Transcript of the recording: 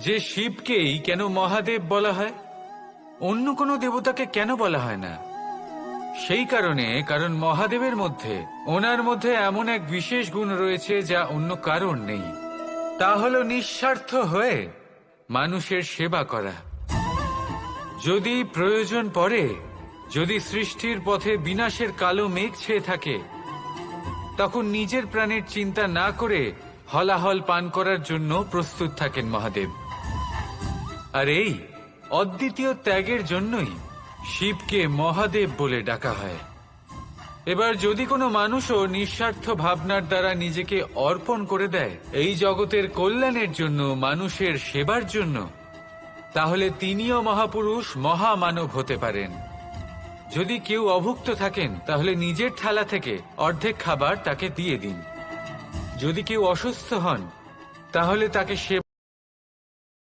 যে শিবকেই কেন মহাদেব বলা হয়, অন্য কোনো দেবতাকে কেন বলা হয় না? সেই কারণ মহাদেবের মধ্যে, ওনার মধ্যে এমন এক বিশেষ গুণ রয়েছে যা অন্য কারণ নেই। তা হলো নিঃস্বার্থ হয়ে মানুষের সেবা করা। যদি প্রয়োজন পড়ে, যদি সৃষ্টির পথে বিনাশের কালো মেঘ ছেয়ে থাকে, তখন নিজের প্রাণের চিন্তা না করে হলাহল পান করার জন্য প্রস্তুত থাকেন মহাদেব। আর এই অদ্বিতীয় ত্যাগের জন্যই শিবকে মহাদেব বলে ডাকা হয়। এবার যদি কোনো মানুষও নিঃস্বার্থ ভাবনার দ্বারা নিজেকে অর্পণ করে দেয় এই জগতের কল্যাণের জন্য, মানুষের সেবার জন্য, তাহলে তিনিও মহাপুরুষ, মহামানব হতে পারেন। যদি কেউ অভুক্ত থাকেন তাহলে নিজের থালা থেকে অর্ধেক খাবার তাকে দিয়ে দিন। যদি কেউ অসুস্থ হন তাহলে তাকে